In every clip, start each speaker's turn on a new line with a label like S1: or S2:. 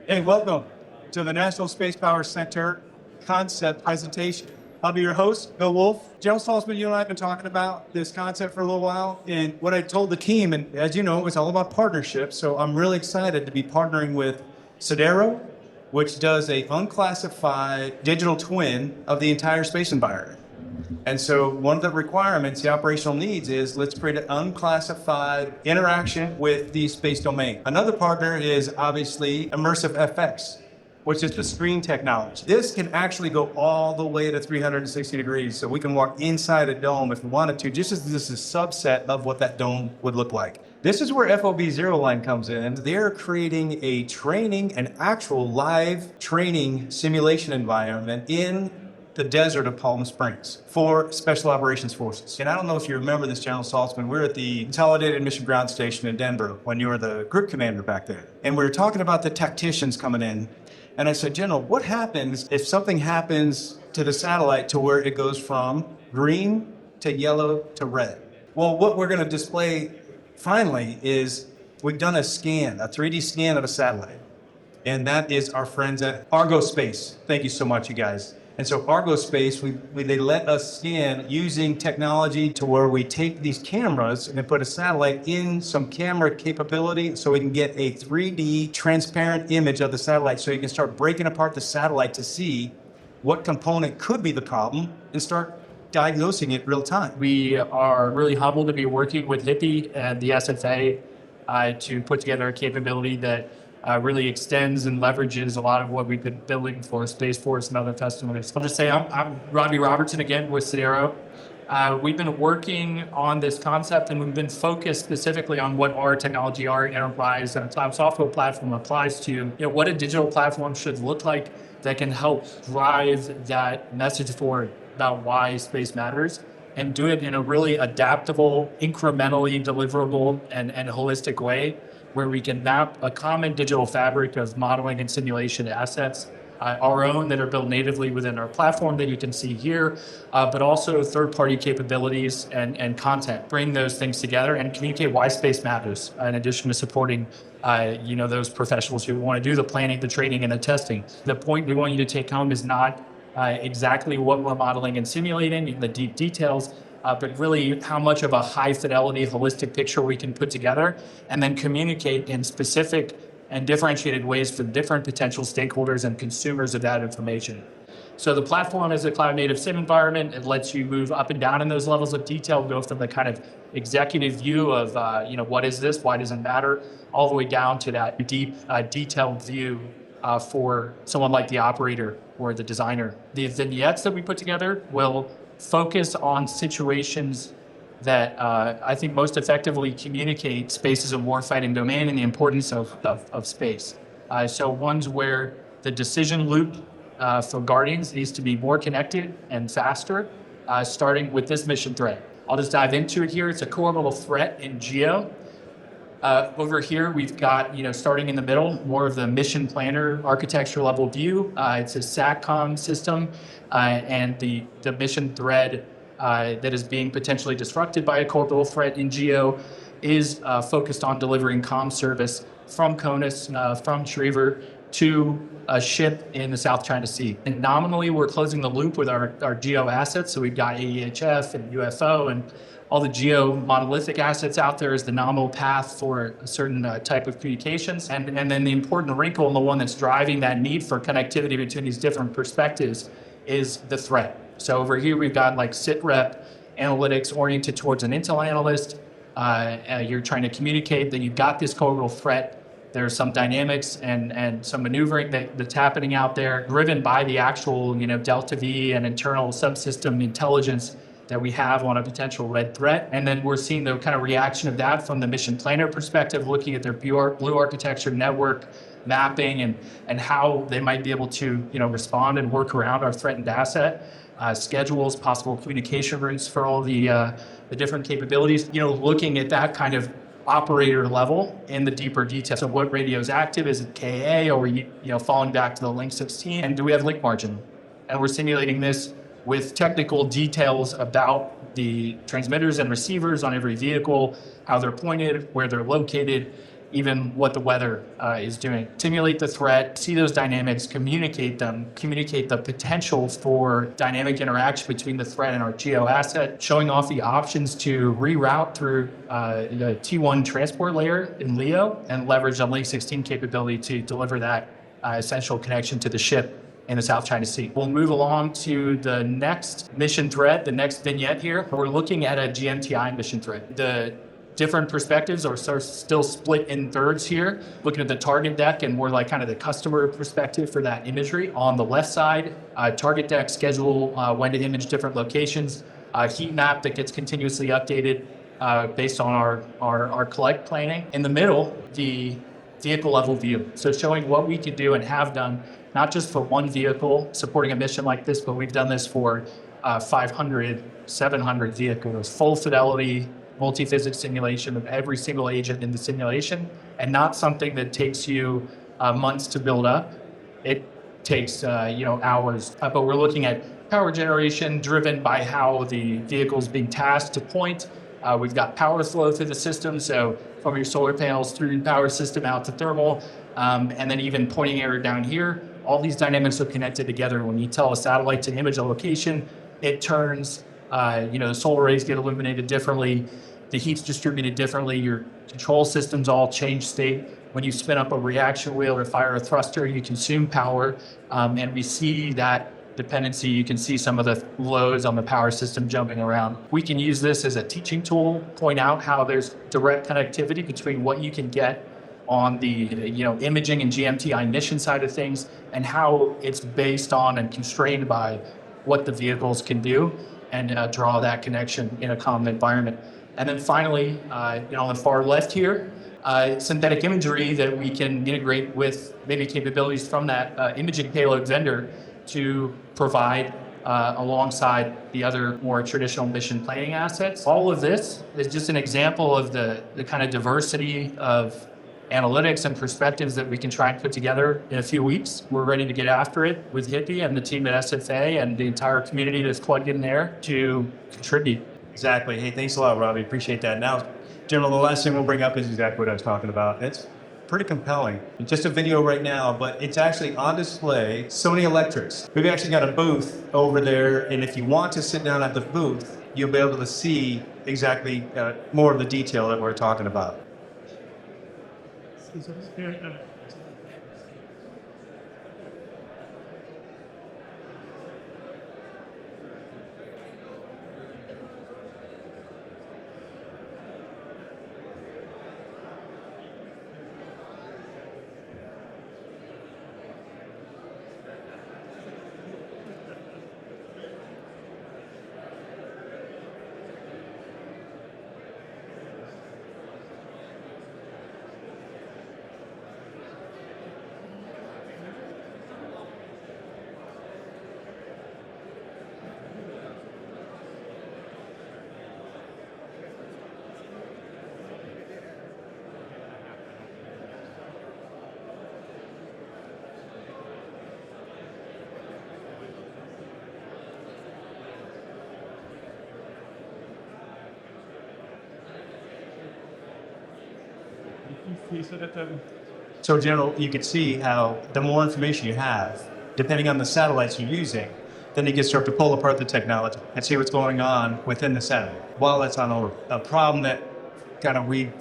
S1: Hey, welcome to the National Spacepower Center concept presentation. I'll be your host, Bill Wolf. General Saltzman, you and I have been talking about this concept for a little while, and what I told the team, and as you know, it's all about partnerships, so I'm really excited to be partnering with Sidero, which does a unclassified digital twin of the entire space environment. And so one of the requirements, the operational needs is let's create an unclassified interaction with the space domain. Another partner is obviously immersive FX, which is the screen technology. This can actually go all the way to 360 degrees. So we can walk inside a dome if we wanted to, just as this is a subset of what that dome would look like. This is where FOB Zero Line comes in. They're creating a training, an actual live training simulation environment in the desert of Palm Springs for Special Operations Forces. And I don't know if you remember this, General Saltzman, we were at the Consolidated Mission Ground Station in Denver when you were the group commander back there. And we were talking about the tacticians coming in. And I said, General, what happens if something happens to the satellite to where it goes from green to yellow to red? Well, what we're going to display finally is we've done a scan, a 3D scan of a satellite. And that is our friends at Argo Space. Thank you so much, you guys. And so Argo Space, they let us scan using technology to where we take these cameras and put a satellite in some camera capability so we can get a 3D transparent image of the satellite so you can start breaking apart the satellite to see what component could be the problem and start diagnosing it real time.
S2: We are really humbled to be working with HIPPY and the SFA to put together a capability that really extends and leverages a lot of what we've been building for Space Force and other customers. I'll just say I'm Robbie Robertson again with Sidero. We've been working on this concept and we've been focused specifically on what our technology, our enterprise and cloud software platform applies to, what a digital platform should look like that can help drive that message forward about why space matters and do it in a really adaptable, incrementally deliverable and holistic way, where we can map a common digital fabric of modeling and simulation assets, our own that are built natively within our platform that you can see here, but also third-party capabilities and content. Bring those things together and communicate why space matters, in addition to supporting those professionals who want to do the planning, the training, and the testing. The point we want you to take home is not exactly what we're modeling and simulating in the deep details, but really how much of a high fidelity, holistic picture we can put together and then communicate in specific and differentiated ways for different potential stakeholders and consumers of that information. So the platform is a cloud native sim environment. It lets you move up and down in those levels of detail, go from the kind of executive view of, what is this, why does it matter, all the way down to that deep, detailed view for someone like the operator or the designer. The vignettes that we put together will focus on situations that I think most effectively communicate space as a warfighting domain and the importance of space. So ones where the decision loop for Guardians needs to be more connected and faster, starting with this mission threat. I'll just dive into it here. It's a core little threat in GEO. Over here, we've got, starting in the middle, more of the mission planner architecture level view. It's a SATCOM system, and the mission thread that is being potentially disrupted by a orbital threat in GEO is focused on delivering comm service from CONUS, from Schriever, to a ship in the South China Sea. And nominally, we're closing the loop with our GEO assets. So we've got AEHF and UFO and all the GEO monolithic assets out there is the nominal path for a certain type of communications. And then the important wrinkle and the one that's driving that need for connectivity between these different perspectives is the threat. So over here, we've got like SITREP analytics oriented towards an intel analyst. You're trying to communicate that you've got this orbital threat. There's some dynamics and some maneuvering that's happening out there, driven by the actual, delta V and internal subsystem intelligence that we have on a potential red threat. And then we're seeing the kind of reaction of that from the mission planner perspective, looking at their blue architecture network mapping and how they might be able to, respond and work around our threatened asset, schedules, possible communication routes for all the different capabilities, looking at that kind of operator level in the deeper details. So what radio is active? Is it KA, or falling back to the link 16? And do we have link margin? And we're simulating this with technical details about the transmitters and receivers on every vehicle, how they're pointed, where they're located, even what the weather is doing. Simulate the threat, see those dynamics, communicate them, communicate the potential for dynamic interaction between the threat and our geo asset, showing off the options to reroute through the T1 transport layer in LEO and leverage the Link 16 capability to deliver that essential connection to the ship in the South China Sea. We'll move along to the next mission thread, the next vignette here. We're looking at a GMTI mission thread. The different perspectives are still split in thirds here, looking at the target deck and more like kind of the customer perspective for that imagery. On the left side, target deck schedule, when to image different locations, heat map that gets continuously updated based on our collect planning. In the middle, the vehicle level view. So showing what we can do and have done, not just for one vehicle supporting a mission like this, but we've done this for 500, 700 vehicles, full fidelity, multi-physics simulation of every single agent in the simulation, and not something that takes you months to build up. It takes hours. But we're looking at power generation driven by how the vehicle is being tasked to point. We've got power flow through the system, so from your solar panels through the power system out to thermal, and then even pointing error down here. All these dynamics are connected together. When you tell a satellite to image a location, it turns, the solar rays get illuminated differently, the heat's distributed differently, your control systems all change state. When you spin up a reaction wheel or fire a thruster, you consume power, and we see that dependency. You can see some of the loads on the power system jumping around. We can use this as a teaching tool, point out how there's direct connectivity between what you can get on the imaging and GMTI mission side of things, and how it's based on and constrained by what the vehicles can do, and draw that connection in a common environment. And then finally, on the far left here, synthetic imagery that we can integrate with maybe capabilities from that imaging payload vendor to provide alongside the other more traditional mission planning assets. All of this is just an example of the kind of diversity of analytics and perspectives that we can try and put together in a few weeks. We're ready to get after it with Hippie and the team at SFA and the entire community that's plugged in there to contribute.
S1: Exactly. Hey, thanks a lot, Robbie. Appreciate that. Now, General, the last thing we'll bring up is exactly what I was talking about. It's pretty compelling. It's just a video right now, but it's actually on display. Sony Electrics. We've actually got a booth over there, and if you want to sit down at the booth, you'll be able to see exactly more of the detail that we're talking about. So, General, you can see how the more information you have, depending on the satellites you're using, then you can start to pull apart the technology and see what's going on within the satellite. While that's on a problem that kind of we've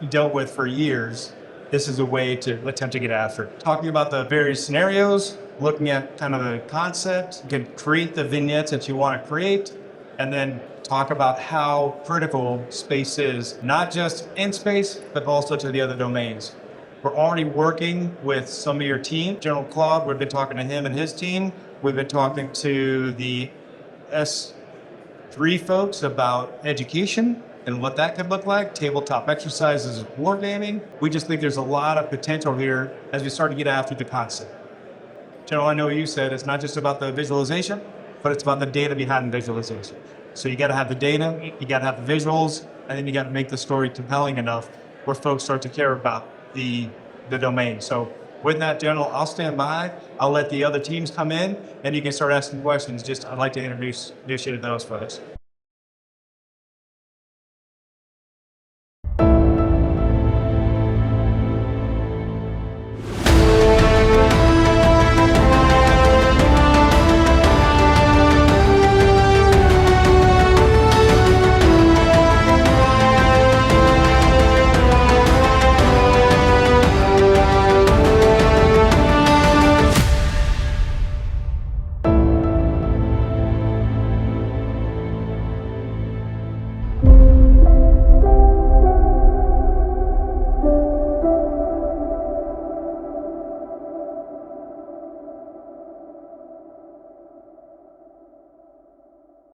S1: dealt with for years, this is a way to attempt to get after it. Talking about the various scenarios, looking at kind of the concept, you can create the vignettes that you want to create, and then talk about how critical space is, not just in space, but also to the other domains. We're already working with some of your team. General Claude, we've been talking to him and his team. We've been talking to the S3 folks about education and what that could look like, tabletop exercises, wargaming. We just think there's a lot of potential here as we start to get after the concept. General, I know you said it's not just about the visualization, but it's about the data behind the visualization. So you got to have the data, you got to have the visuals, and then you got to make the story compelling enough where folks start to care about the domain. So with that, General, I'll stand by. I'll let the other teams come in, and you can start asking questions. I'd like to introduce you to those folks.